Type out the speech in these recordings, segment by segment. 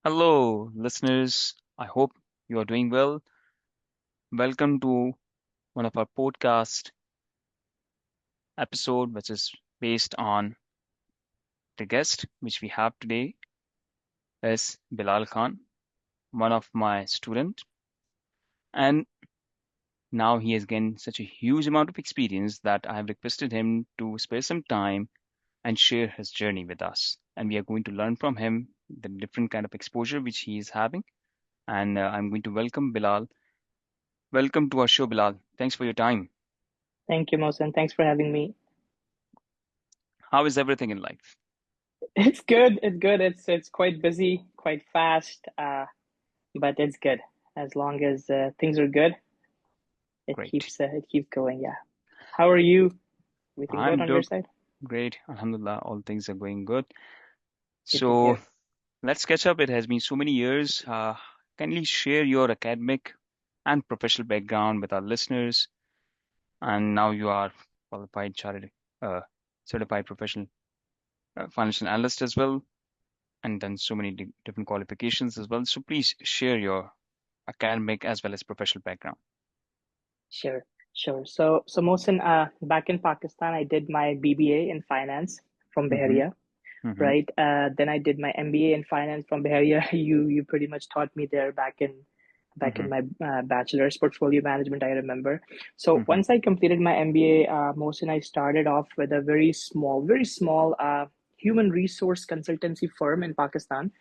Hello, listeners. I hope you are doing well. Welcome to one of our podcast episode, which is based on the guest which we have today is Bilal Khan, one of my student, and now he has gained such a huge amount of experience that I have requested him to spare some time and share his journey with us. And we are going to learn from him the different kind of exposure which he is having. And I'm going to welcome Bilal. Welcome to our show, Bilal. Thanks for your time. Thank you, Mohsen. Thanks for having me. How is everything in life? It's good. It's good. It's quite busy, quite fast, but it's good. As long as things are good, Great. it keeps going. Yeah. How are you? Everything good I'm on your doing side? great. Alhamdulillah, all things are going good. Good to So hear. let's catch up. It has been so many years. Kindly share your academic and professional background with our listeners. And now you are qualified chartered, uh, certified professional financial analyst as well, and done so many different qualifications as well. So please share your academic as well as professional background. Sure, sure. So Mohsen, back in Pakistan, I did my BBA in finance from Mm-hmm. Bahariya, Mm-hmm. right? Then I did my MBA in finance from Bahariya. You pretty much taught me there back in Mm-hmm. my bachelor's portfolio management, I remember. So Mm-hmm. once I completed my MBA, Mohsin, I started off with a very small human resource consultancy firm in Pakistan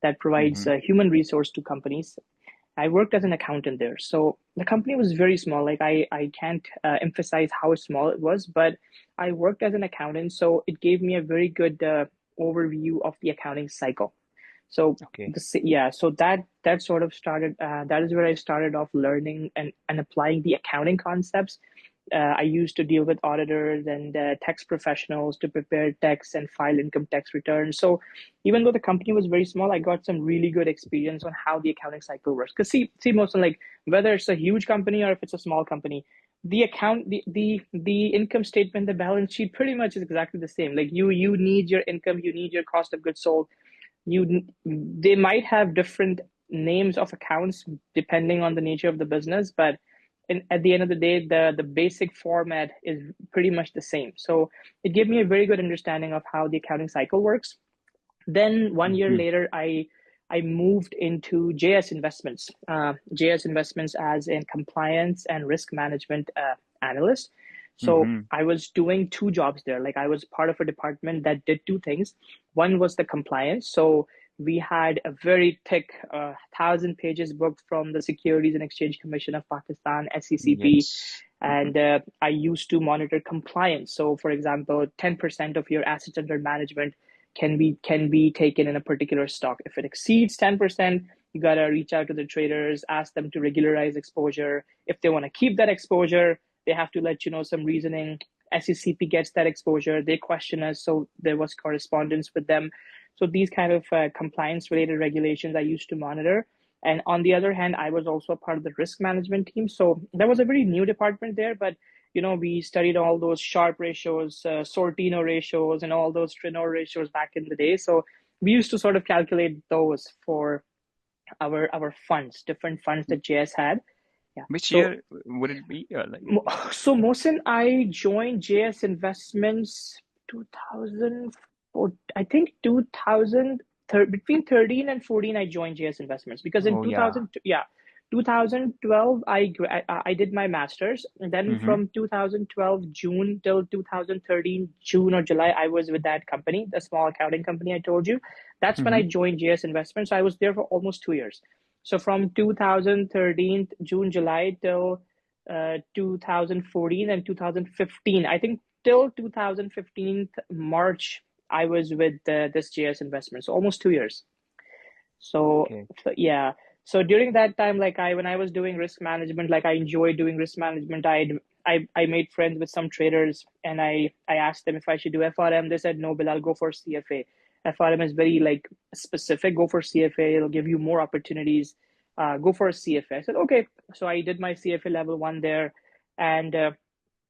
that provides Mm-hmm. human resource to companies. I worked as an accountant there. So the company was very small. Like I can't emphasize how small it was, but I worked as an accountant. So it gave me a very good overview of the accounting cycle. So Okay. so that sort of started. That is where I started off learning and applying the accounting concepts. I used to deal with auditors and tax professionals to prepare tax and file income tax returns. So even though the company was very small, I got some really good experience on how the accounting cycle works. Because most of like whether it's a huge company or if it's a small company, the income statement, the balance sheet pretty much is exactly the same. Like you need your income, you need your cost of goods sold. You They might have different names of accounts depending on the nature of the business, but at the end of the day, the basic format is pretty much the same. So it gave me a very good understanding of how the accounting cycle works. Then 1 year Mm-hmm. later, I moved into JS Investments. JS Investments as in compliance and risk management analyst. So Mm-hmm. I was doing two jobs there. Like I was part of a department that did two things. One was the compliance. So we had a very thick 1,000 pages book from the Securities and Exchange Commission of Pakistan, SECP, Yes. Mm-hmm. and I used to monitor compliance. So, for example, 10% of your assets under management can be taken in a particular stock. If it exceeds 10%, you gotta reach out to the traders, ask them to regularize exposure. If they want to keep that exposure, they have to let you know some reasoning. SECP gets that exposure, they question us, so there was correspondence with them. So these kind of compliance related regulations I used to monitor. And on the other hand, I was also a part of the risk management team. So that was a very new department there, but we studied all those Sharpe ratios, Sortino ratios, and all those Trinor ratios back in the day. So we used to sort of calculate those for our funds, different funds that JS had. Yeah. Which year would it be? Like, So Mohsin, I joined JS Investments 2004, I think 2000, between 13 and 14, I joined JS Investments because in oh yeah. 2000, yeah, 2012, I did my master's. And then Mm-hmm. from 2012 June till 2013 June or July, I was with that company, the small accounting company I told you. That's when Mm-hmm. I joined JS Investments. So I was there for almost 2 years. So from 2013 June, July till 2014 and 2015. I think till 2015 March, I was with this JS Investments, so almost 2 years. So, Okay. yeah. So during that time, like when I was doing risk management, like I enjoyed doing risk management. I made friends with some traders, and I asked them if I should do FRM. They said no, Bilal, go for CFA. FRM is very like specific. Go for CFA. It'll give you more opportunities. Go for a CFA. I said okay. So I did my CFA level one there, and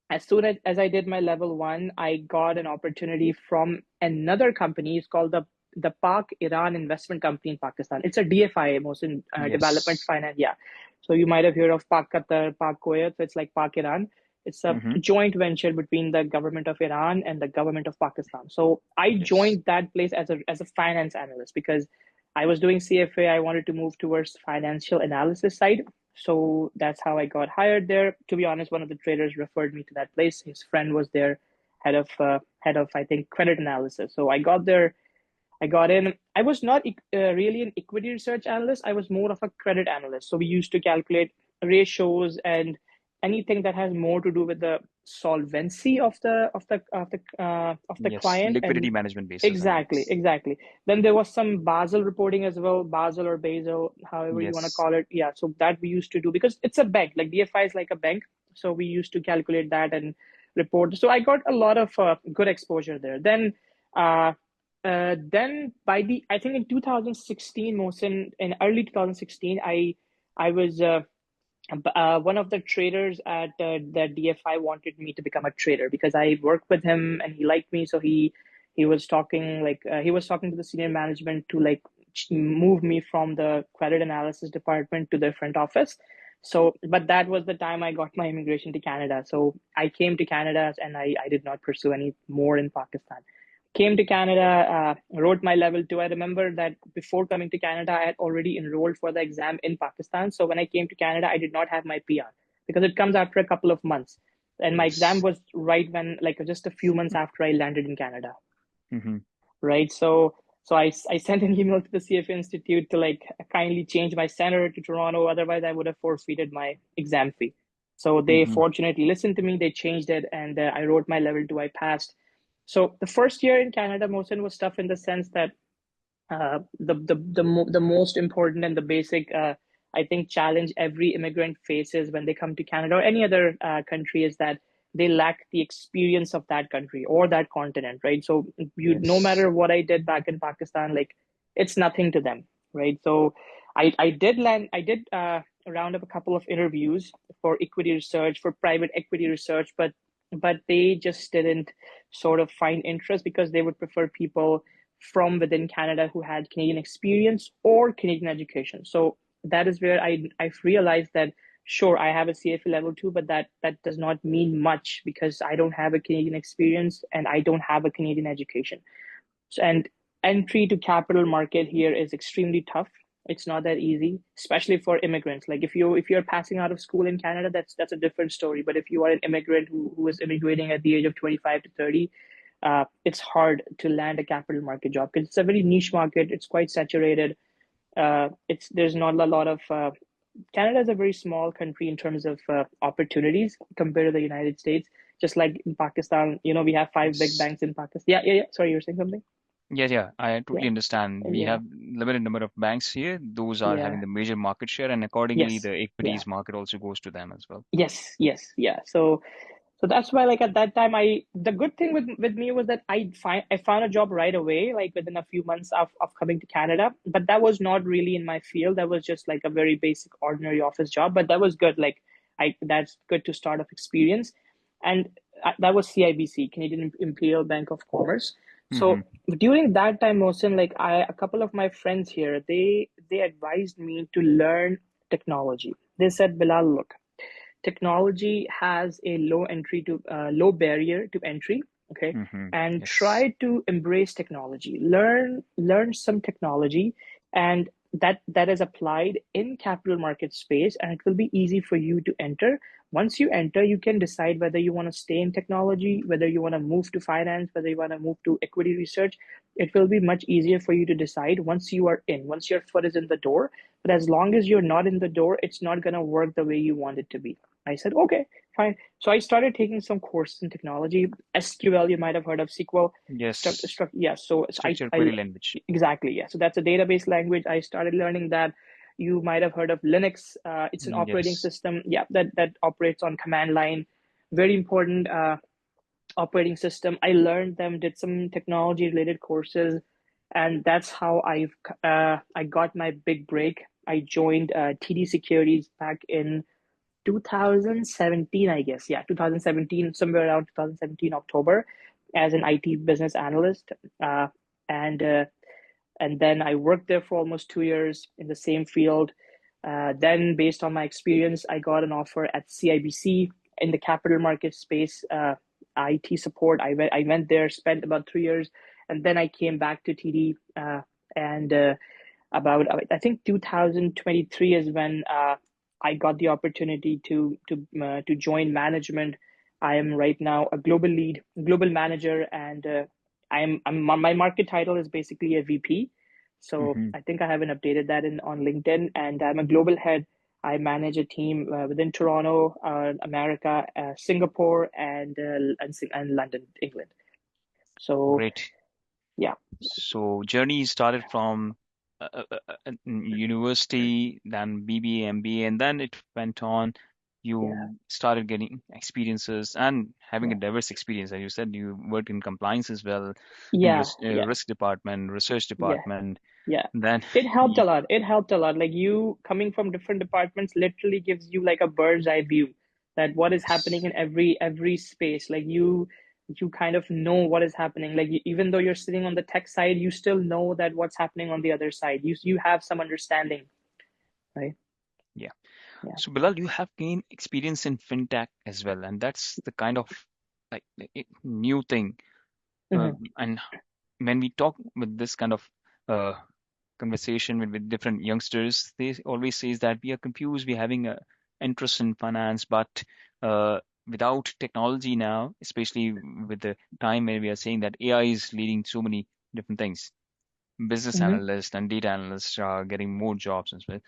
as soon as I did my level one, I got an opportunity from another company. It's called the the Pak Iran Investment Company in Pakistan. It's a DFI, most in development Yes. finance. Yeah. So you might have heard of Pak Qatar, Pak Kuwait. So it's like Pak Iran. It's a Mm-hmm. joint venture between the government of Iran and the government of Pakistan. So I Yes. joined that place as a finance analyst because I was doing CFA. I wanted to move towards financial analysis side. So that's how I got hired there. To be honest, one of the traders referred me to that place. His friend was there, head of I think credit analysis. So I got there. I got in. I was not really an equity research analyst. I was more of a credit analyst. So we used to calculate ratios and anything that has more to do with the solvency of the Yes. client. And Liquidity management basis, I exactly, guess. exactly. Then there was some Basel reporting as well, Basel or Basel, however you want to Yes. call it. Yeah, so that we used to do because it's a bank. Like DFI is like a bank, so we used to calculate that and report. So I got a lot of good exposure there. Uh, then by the I think in 2016, Mohsin, in early 2016, I was one of the traders at the DFI wanted me to become a trader because I worked with him and he liked me. So he was talking he was talking to the senior management to like move me from the credit analysis department to the front office. So, but that was the time I got my immigration to Canada. So I came to Canada and I did not pursue any more in Pakistan. Came to Canada, wrote my level two. I remember that before coming to Canada, I had already enrolled for the exam in Pakistan. So when I came to Canada, I did not have my PR because it comes after a couple of months. And my exam Yes. was right when, like, just a few months after I landed in Canada, Mm-hmm. right? I sent an email to the CFA Institute to like kindly change my center to Toronto. Otherwise, I would have forfeited my exam fee. So they Mm-hmm. fortunately listened to me. They changed it, and I wrote my level two. I passed. So the first year in Canada, Mohsen, was tough in the sense that the most important and the basic I think challenge every immigrant faces when they come to Canada or any other country is that they lack the experience of that country or that continent, right? So you no Yes. matter what I did back in Pakistan, like it's nothing to them, right? So I did land I did round up a couple of interviews for equity research for private equity research, but they just didn't sort of find interest because they would prefer people from within Canada who had Canadian experience or Canadian education. So that is where I realized that sure I have a CFA level two, but that does not mean much because I don't have a Canadian experience and I don't have a Canadian education. So, and entry to capital market here is extremely tough. It's not that easy, especially for immigrants. Like if you're passing out of school in Canada, that's a different story. But if you are an immigrant who is immigrating at the age of 25 to 30, it's hard to land a capital market job because it's a very niche market. It's quite saturated. It's there's not a lot of Canada is a very small country in terms of opportunities compared to the United States. Just like in Pakistan, we have five big Yes. banks in Pakistan. Yeah, yeah, yeah. Sorry, you were saying something? Yeah, yeah, I Yeah, totally understand. We yeah, have limited number of banks here. Those are having yeah. the major market share, and accordingly, Yes, the yeah, equities market also goes to them as well. yes, yes, yeah. So that's why, like at that time, the good thing with me was that I found a job right away, like within a few months of coming to Canada. But that was not really in my field. That was just like a very basic, ordinary office job. But that was good. Like I that's good to start off experience, and that was CIBC, Canadian Imperial Bank of Commerce. Mm-hmm. So during that time, Mohsen, like a couple of my friends here, they advised me to learn technology. They said, Bilal, look, technology has a low barrier to entry, okay, Mm-hmm. and Yes. try to embrace technology, learn some technology, and that is applied in capital market space, and it will be easy for you to enter. Once you enter, you can decide whether you want to stay in technology, whether you want to move to finance, whether you want to move to equity research. It will be much easier for you to decide once your foot is in the door. But as long as you're not in the door, it's not going to work the way you want it to be. I said, okay, fine. So I started taking some courses in technology. SQL, you might have heard of SQL. Yes. Yeah. So Structured query language. exactly, yeah. So that's a database language. I started learning that. You might have heard of Linux. It's an operating Yes. system. Yeah, that operates on command line. Very important operating system. I learned them, did some technology related courses, and that's how I got my big break. I joined TD Securities back in 2017, I guess. Yeah, 2017, somewhere around 2017 October, as an IT business analyst. And And then I worked there for almost 2 years in the same field. Then, based on my experience, I got an offer at CIBC in the capital market space, IT support. I went there, spent about 3 years, and then I came back to TD. And about I think 2023 is when I got the opportunity to join management. I am right now a global lead, global manager, and my market title is basically a VP. So Hmm. I think I haven't updated that in on LinkedIn, and I'm a global head. I manage a team within Toronto, America, Singapore, and London, England. So Great. yeah, So journey started from university, then BBA, MBA, and then it went on. yeah, You started getting experiences and having a yeah, diverse experience. As you said, you worked in compliance as well, in yeah, yeah, risk department, research yeah. department. Yeah, Then, it helped a y- lot. It helped a lot. Like you coming from different departments literally gives you like a bird's eye view that what is happening yes, in every space. Like you kind of know what is happening. Like even though you're sitting on the tech side, you still know that what's happening on the other side. You have some understanding, right? yeah. Yeah. So Bilal, you have gained experience in fintech as well, and that's the kind of new thing. Hmm. And when we talk with this kind of uh, conversation with different youngsters, they always says that we are confused, we're having a interest in finance, but uh, without technology now, especially with the time where we are saying that AI is leading so many different things, business Hmm. analysts and data analysts are getting more jobs as well.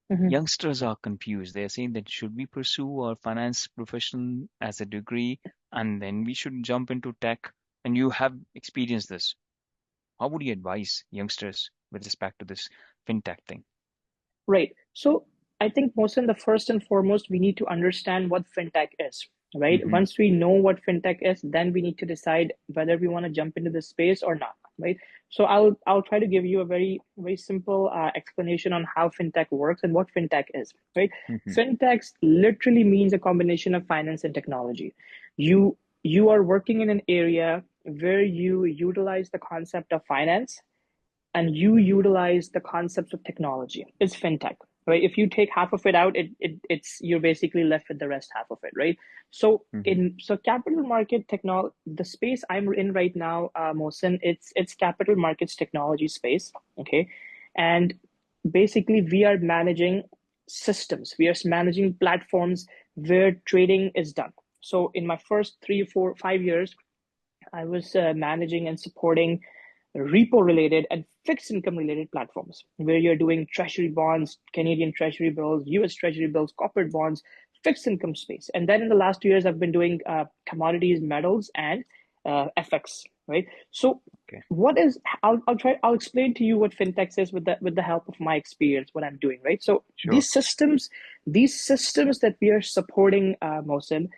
Hmm. Youngsters are confused. They're saying that should we pursue our finance profession as a degree and then we should jump into tech? And you have experienced this. How would you advise youngsters with respect to this fintech thing? Right. So I think most in the first and foremost, we need to understand what fintech is, right? Hmm. Once we know what fintech is, then we need to decide whether we want to jump into the space or not, right? So I'll try to give you a very simple explanation on how fintech works and what fintech is, right? Hmm. Fintech literally means a combination of finance and technology. You are working in an area where you utilize the concept of finance and you utilize the concepts of technology. It's fintech, right? If you take half of it out, it's you're basically left with the rest half of it, right? So Hmm. in so capital market technology, the space I'm in right now, Mohsen, it's capital markets technology space, okay, and basically we are managing systems, we are managing platforms where trading is done. So in my first 3, 4, 5 years, I was managing and supporting repo related and fixed income related platforms where you're doing treasury bonds, Canadian treasury bills, US treasury bills, corporate bonds, fixed income space. And then in the last 2 years, I've been doing commodities, metals, and FX, right? So Okay, I'll explain to you what fintech is with the help of my experience, what I'm doing, right? So sure. these systems that we are supporting, Mohsen,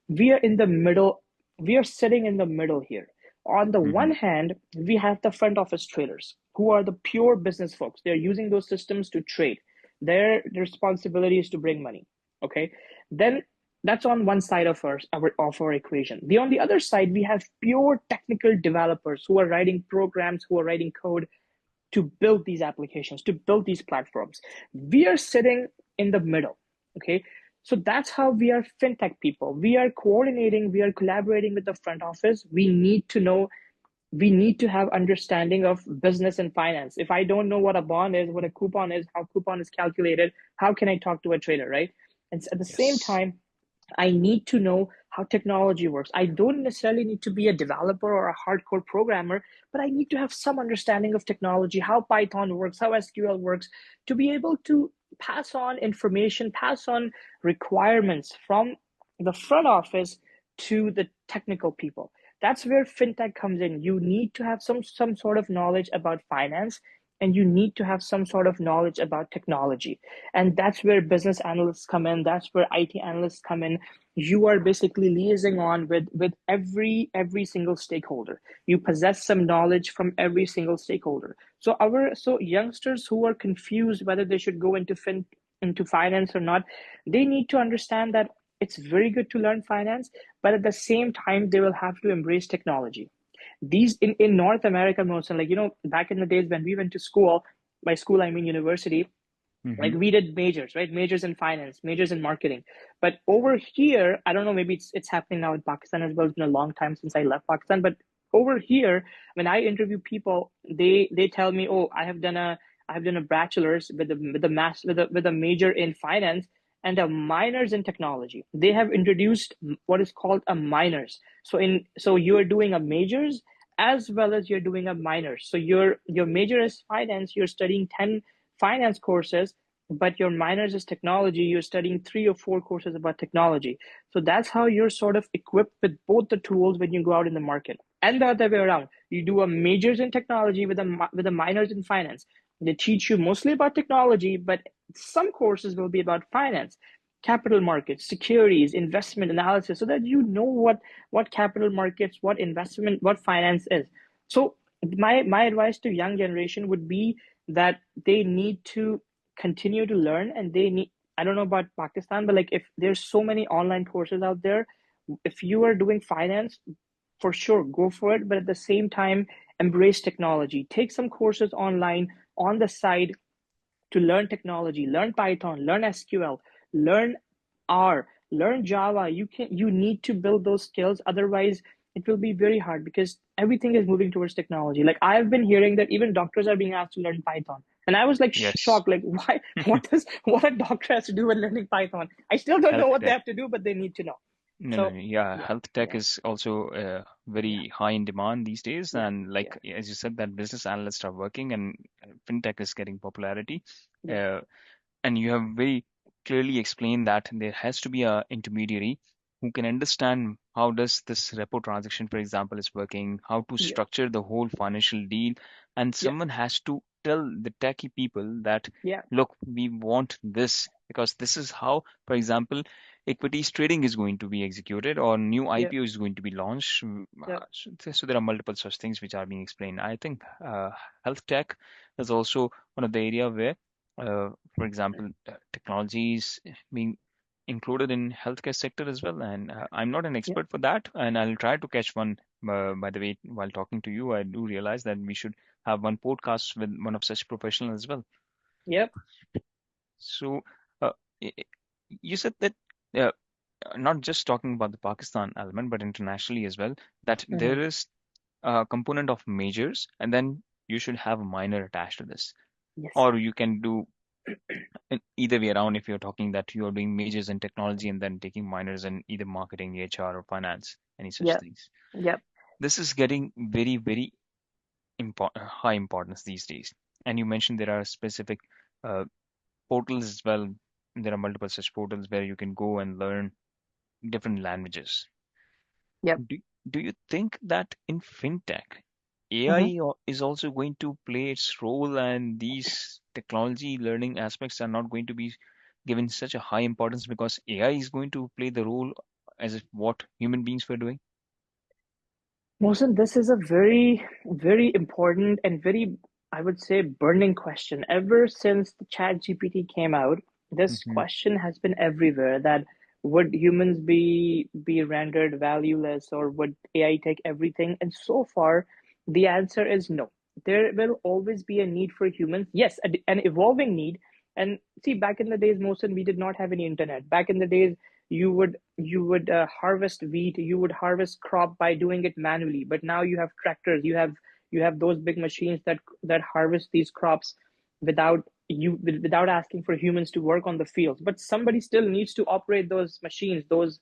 we are in the middle, we are sitting in the middle here. On the Hmm. one hand, we have the front office traders who are the pure business folks. They're using those systems to trade. Their responsibility is to bring money. Okay. Then that's on one side of our equation. On the other side, we have pure technical developers who are writing programs, who are writing code to build these applications, to build these platforms. We are sitting in the middle. Okay. So that's how we are fintech people. We are coordinating, we are collaborating with the front office. We need to have understanding of business and finance. If I don't know what a bond is, what a coupon is, how coupon is calculated, how can I talk to a trader, right? And at the same Yes. time, I need to know how technology works. I don't necessarily need to be a developer or a hardcore programmer, but I need to have some understanding of technology, how Python works, how SQL works, to be able to pass on information, pass on requirements from the front office to the technical people. That's where fintech comes in. You need to have some sort of knowledge about finance, and you need to have some sort of knowledge about technology, and that's where business analysts come in, that's where IT analysts come in. You are basically liaising on with every single stakeholder. You possess some knowledge from every single stakeholder. So youngsters who are confused whether they should go into finance or not, they need to understand that it's very good to learn finance, but at the same time they will have to embrace technology. These in North America, most, like, back in the days when we went to school, by school I mean university, Mm-hmm. like we did majors, right? Majors in finance, majors in marketing. But over here, I don't know, maybe it's happening now in Pakistan as well. It's been a long time since I left Pakistan, but over here, when I interview people, they tell me, oh, I have done a bachelor's with a major in finance and a minors in technology. They have introduced what is called a minors. So you are doing a majors as well as you're doing a minors. So your major is finance, you're studying 10 finance courses, but your minors is technology, you're studying 3 or 4 courses about technology. So that's how you're sort of equipped with both the tools when you go out in the market. And the other way around, you do a majors in technology with a minors in finance. They teach you mostly about technology, but some courses will be about finance, capital markets, securities, investment analysis, so that you know what capital markets, what investment, what finance is. So my advice to young generation would be that they need to continue to learn, and they need, I don't know about Pakistan, but like if there's so many online courses out there, if you are doing finance, for sure go for it, but at the same time embrace technology, take some courses online on the side to learn technology, learn Python, learn SQL, learn R, learn Java. You need to build those skills, otherwise it will be very hard because everything is moving towards technology. Like I've been hearing that even doctors are being asked to learn Python. And I was like Yes. shocked, like why, what a doctor has to do with learning Python. I still don't know Health what they tech. have to do, but they need to know. No, no, So yeah, yeah, health tech yeah, is also yeah, very high in demand these days. yeah, And yeah, like as you said, that business analysts are working and fintech is getting popularity. yeah, Uh, and you have very clearly explained that there has to be a intermediary who can understand how does this repo transaction, for example, is working, how to yeah, structure the whole financial deal, and yeah, someone has to tell the techie people that, yeah, look, we want this because this is how, for example, equities trading is going to be executed or new yeah, IPO is going to be launched. yeah, So there are multiple such things which are being explained. I think health tech is also one of the area where for example, technology is being included in healthcare sector as well. And I'm not an yeah, expert for that, and I'll try to catch one. By the way, while talking to you, I do realize that we should have one podcast with one of such professional as well. yeah. So, uh, i- i- you said that uh, not just talking about the Pakistan element, but internationally as well, that Mhm. there is a component of majors, and then you should have a minor attached to this, Yes. or you can do either way around if you're talking that you are doing majors in technology and then taking minors in either marketing, HR, or finance, any such Yeah. things. Yep. This is getting very, very high importance these days. And you mentioned there are specific uh, portals as well. There are multiple such portals where you can go and learn different languages. Yep. Do, do you think that in fintech, Mhm. AI is also going to play its role and these technology learning aspects are not going to be given such a high importance because AI is going to play the role as if what human beings were doing? Mohsen, this is a very, very important and very, I would say, burning question. Ever since the Chat GPT came out, this Hmm. question has been everywhere that would humans be rendered valueless, or would AI take everything? And so far, the answer is no. There will always be a need for humans. Yes, an evolving need. And see, back in the days, Mohsen, we did not have any internet. Back in the days, you would harvest wheat, you would harvest crop by doing it manually, but now you have tractors, you have those big machines that harvest these crops without asking for humans to work on the fields, but somebody still needs to operate those machines, those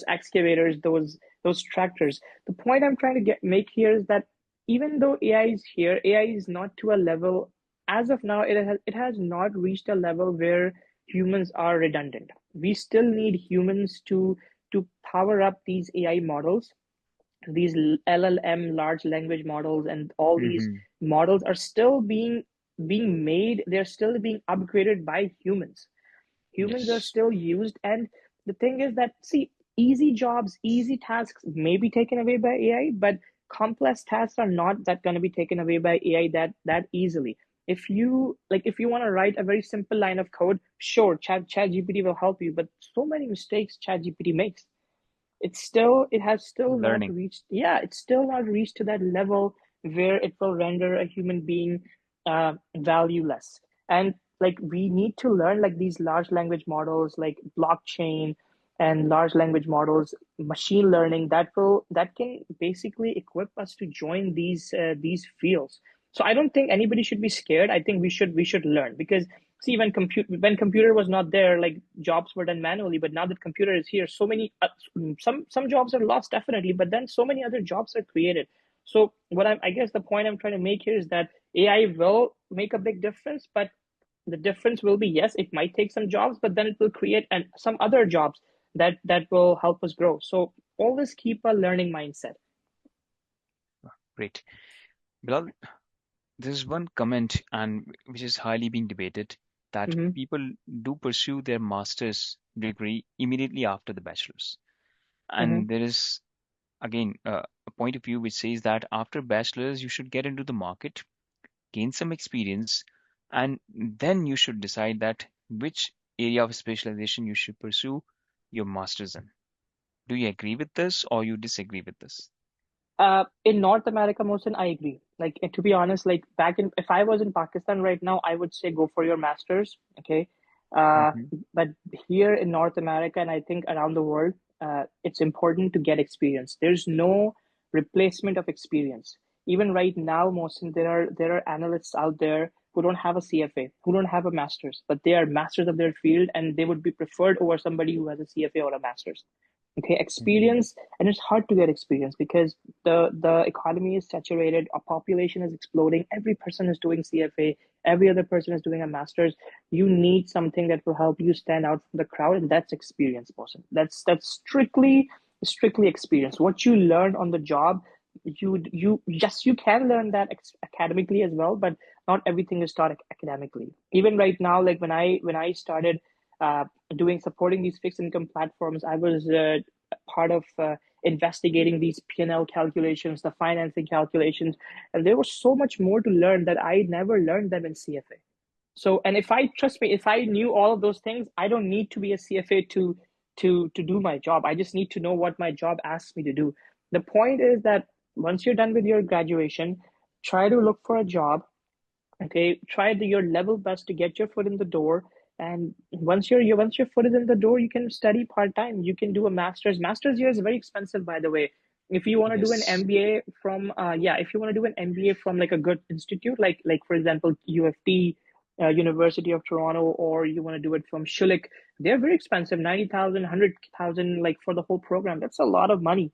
excavators, those tractors. The point I'm trying to make here is that even though AI is here, AI is not to a level, as of now it has not reached a level where humans are redundant. We still need humans to power up these AI models. These LLM, large language models, and all these Hmm. models are still being made. They're still being upgraded by humans. Humans are Yes. still used, and the thing is that, see, easy jobs, easy tasks may be taken away by AI, but complex tasks are not that going to be taken away by AI that easily. If you want to write a very simple line of code, sure, chat GPT will help you, but so many mistakes chat GPT makes. it has still not Learning. reached, yeah, it's still not reached to that level where it will render a human being valueless. And like we need to learn like these large language models like blockchain and large language models, machine learning, that can basically equip us to join these fields. So I don't think anybody should be scared. I think we should learn, because see, when computer was not there, like jobs were done manually, but now that computer is here, so many some jobs are lost definitely, but then so many other jobs are created. So I guess the point I'm trying to make here is that AI will make a big difference, but the difference will be, yes, it might take some jobs, but then it will create some other jobs that will help us grow. So always keep a learning mindset. Great. Bilal, there's one comment and which is highly being debated that Mm-hmm, people do pursue their master's degree immediately after the bachelor's. mm-hmm. And there is again a point of view which says that after bachelor's you should get into the market, gain some experience, and then you should decide that which area of specialization you should pursue your master's in. Do you agree with this or you disagree with this? In North America, Mohsen, I agree. Like to be honest, like back in if I was in Pakistan right now, I would say go for your masters. Okay, uh, Hmm. but here in North America and I think around the world, it's important to get experience. There's no replacement of experience. Even right now, Mohsen, there are analysts out there who don't have a CFA, who don't have a master's, but they are masters of their field, and they would be preferred over somebody who has a CFA or a master's. Okay, Hmm. experience, and it's hard to get experience because the economy is saturated, our population is exploding, every person is doing CFA, every other person is doing a master's. You need something that will help you stand out from the crowd, and that's experience, person. That's strictly experience. What you learn on the job, you yes, you can learn that academically as well, but not everything is taught academically. Even right now, like when I started uh, doing supporting these fixed income platforms, I was part of investigating these P&L calculations, the financing calculations, and there was so much more to learn that I never learned them in CFA. So, and if I trust me, if I knew all of those things, I don't need to be a CFA to do my job. I just need to know what my job asks me to do. The point is that once you're done with your graduation, try to look for a job. Okay, try your level best to get your foot in the door. And once your foot is in the door, you can study part-time, you can do a master's here is very expensive, by the way. If you want to do an Yes. MBA from yeah, if you want to do an MBA from like a good institute, like for example UFT, University of Toronto, or you want to do it from Schulich, they're very expensive, 90,000, 100,000, like for the whole program. That's a lot of money.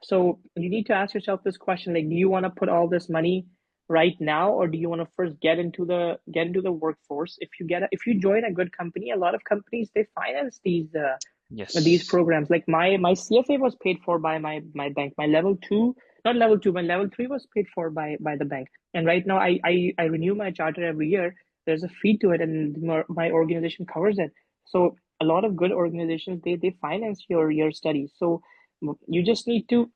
So you need to ask yourself this question, like, do you want to put all this money right now, or do you want to first get into the workforce? If you join a good company, a lot of companies, they finance these Yes. programs. Like my CFA was paid for by my bank. My level 2, not level 2, my level 3 was paid for by the bank. And right now I renew my charter every year. There's a fee to it, and my organization covers it. So a lot of good organizations, they finance your studies. So you just need to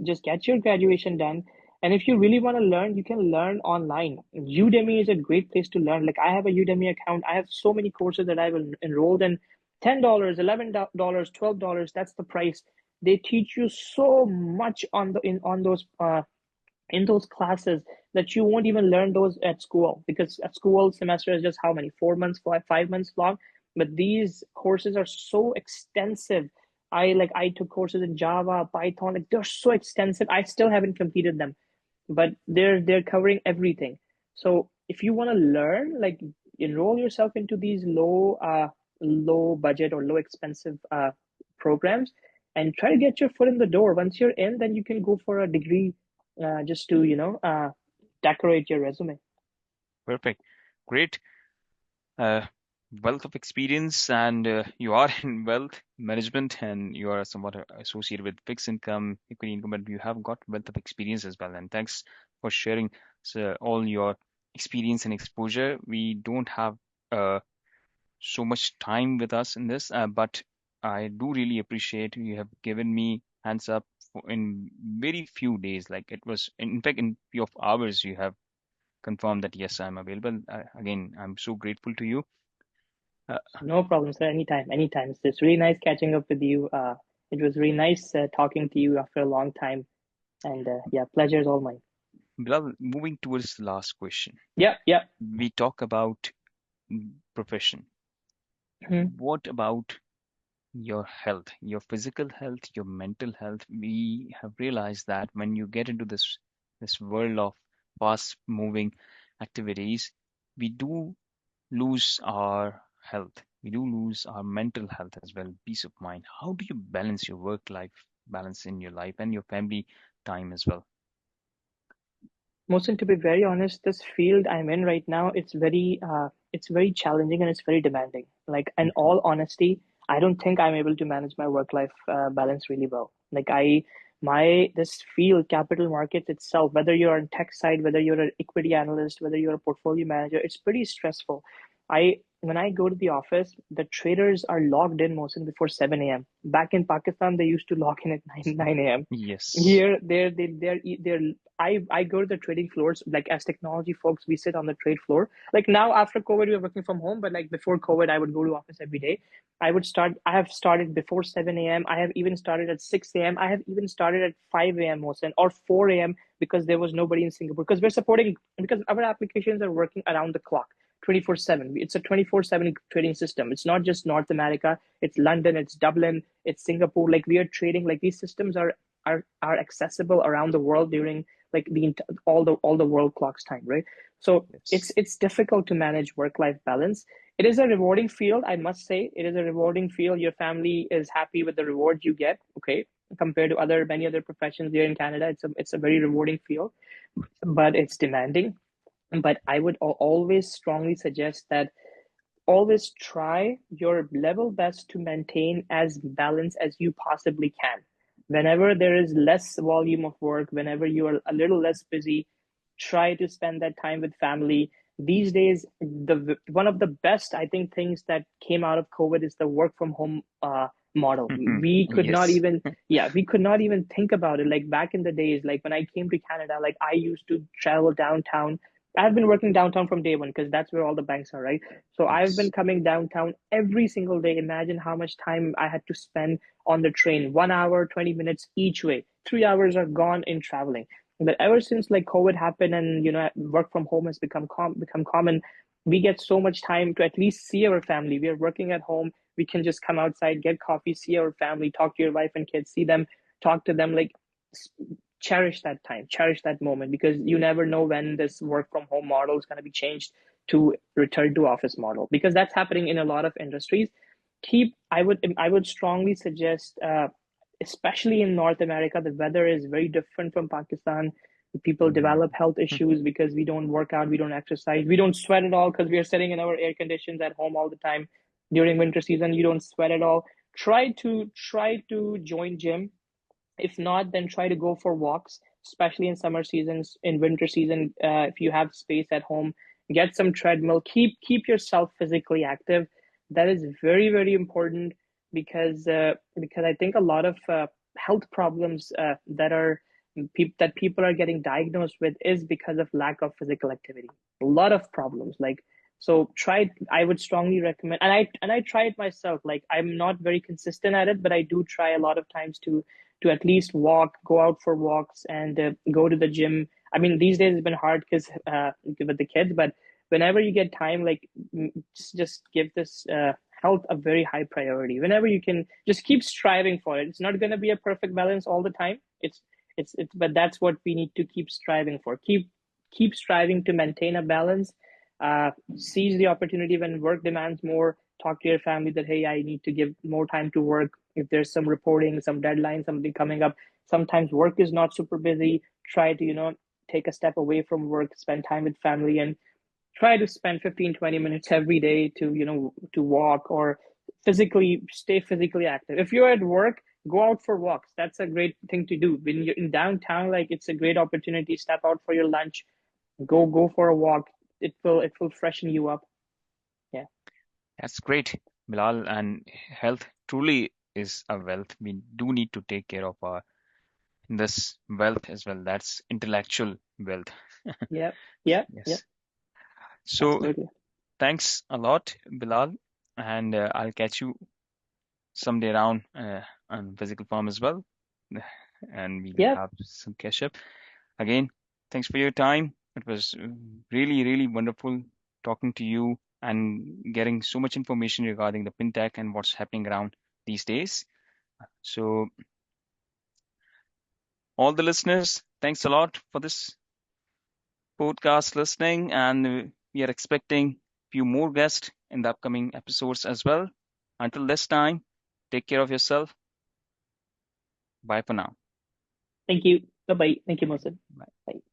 just get your graduation done. And if you really want to learn, you can learn online. Udemy is a great place to learn. Like I have a Udemy account. I have so many courses that I've enrolled in. $10, $11, $12. That's the price. They teach you so much in those classes that you won't even learn those at school, because at school semester is just how many, 4 months, 5 months long. But these courses are so extensive. I took courses in Java, Python, like they're so extensive. I still haven't completed them, but they're covering everything. So if you want to learn, like, enroll yourself into these low budget or low expensive programs, and try to get your foot in the door. Once you're in, then you can go for a degree, just to decorate your resume. Perfect. Great. uh, Wealth of experience, and you are in wealth management, and you are somewhat associated with fixed income, equity income, but you have got wealth of experience as well. And thanks for sharing all your experience and exposure. We don't have uh, so much time with us in this, but I do really appreciate you have given me hands up in very few days. Like it was, in fact, in few of hours, you have confirmed that yes, I'm available. Again, I'm so grateful to you. Uh, No problem, sir. Anytime, anytime. It's really nice catching up with you. It was really nice talking to you after a long time. And yeah, pleasure is all mine. Bilal, moving towards the last question. Yeah, yeah. We talk about profession. Mhm. What about your health, your physical health, your mental health? We have realized that when you get into this world of fast moving activities, we do lose our health. We do lose our mental health as well, peace of mind. How do you balance your work life balance in your life and your family time as well? Mohsin, to be very honest, this field I'm in right now, it's very challenging and it's very demanding. Like, in Mhm. all honesty, I don't think I'm able to manage my work-life balance really well. Like, this field, capital markets itself, whether you're on tech side, whether you're an equity analyst, whether you're a portfolio manager, it's pretty stressful. When I go to the office, the traders are logged in, Mohsin, before 7 a.m. Back in Pakistan, they used to log in at 9 a.m. Yes. Here, they're I go to the trading floors, like as technology folks, we sit on the trade floor. Like now after COVID, we're working from home, but like before COVID, I would go to office every day. I have started before 7 a.m. I have even started at 6 a.m. I have even started at 5 a.m. most or 4 a.m. because there was nobody in Singapore. Because our applications are working around the clock. 24/7. It's a 24/7 trading system. It's not just North America, it's London, it's Dublin, it's Singapore. Like we are trading, like these systems are accessible around the world during like all the world clocks time, right? So Yes. it's difficult to manage work life balance. It is a rewarding field, I must say. It is a rewarding field. Your family is happy with the rewards you get, okay, compared to other many other professions here in Canada. It's a very rewarding field, but it's demanding. But I would always strongly suggest that always try your level best to maintain as balanced as you possibly can. Whenever there is less volume of work, whenever you are a little less busy, try to spend that time with family. These days, the one of the best I think things that came out of COVID is the work from home model. We could not Yes. even, yeah, we could not even think about it. Like back in the days, like when I came to Canada, like I used to travel downtown. I've been working downtown from day one because that's where all the banks are, right? So I've been Yes. coming downtown every single day. Imagine how much time I had to spend on the train. 1 hour, 20 minutes each way. 3 hours are gone in traveling. But ever since like COVID happened and work from home has become common, we get so much time to at least see our family. We are working at home. We can just come outside, get coffee, see our family, talk to your wife and kids, see them, talk to them. Like cherish that time, cherish that moment because you never know when this work from home model is going to be changed to return to office model because that's happening in a lot of industries. I would strongly suggest, especially in North America, the weather is very different from Pakistan. People develop Mm. health issues because we don't work out, we don't exercise, we don't sweat at all because we are sitting in our air conditions at home all the time. During winter season, you don't sweat at all. Try to join gym. If not, then try to go for walks, especially in summer seasons. In winter season, if you have space at home, get some treadmill. Keep yourself physically active. That is very very important because I think a lot of health problems that people are getting diagnosed with is because of lack of physical activity. A lot of problems like so try I would strongly recommend, and I try it myself. Like I'm not very consistent at it, but I do try a lot of times to at least walk, go out for walks, and go to the gym. I mean, these days it's been hard because with the kids, but whenever you get time, like just give this health a very high priority. Whenever you can, just keep striving for it. It's not going to be a perfect balance all the time. But that's what we need to keep striving for. Keep striving to maintain a balance. Seize the opportunity when work demands more. Talk to your family that hey, I need to give more time to work if there's some reporting, some deadline, something coming up. Sometimes work is not super busy. Try to, take a step away from work, spend time with family, and try to spend 15-20 minutes every day to walk or stay physically active. If you're at work, go out for walks. That's a great thing to do. When you're in downtown, like it's a great opportunity. Step out for your lunch, go for a walk. It will freshen you up. Yeah. That's great, Bilal. And health truly is a wealth. We do need to take care of our this wealth as well. That's intellectual wealth. Yeah. Yeah. Yeah. Yes. So Absolutely. thanks a lot, Bilal, and I'll catch you someday around on physical form as well, and we'll Yeah, have some catch up. Again, thanks for your time. It was really, really wonderful talking to you and getting so much information regarding the fintech and what's happening around these days. So, all the listeners, thanks a lot for this podcast listening, and we are expecting few more guests in the upcoming episodes as well. Until this time, take care of yourself. Bye for now. thank you. Bye bye. Thank you, Mohsen. Bye. Bye.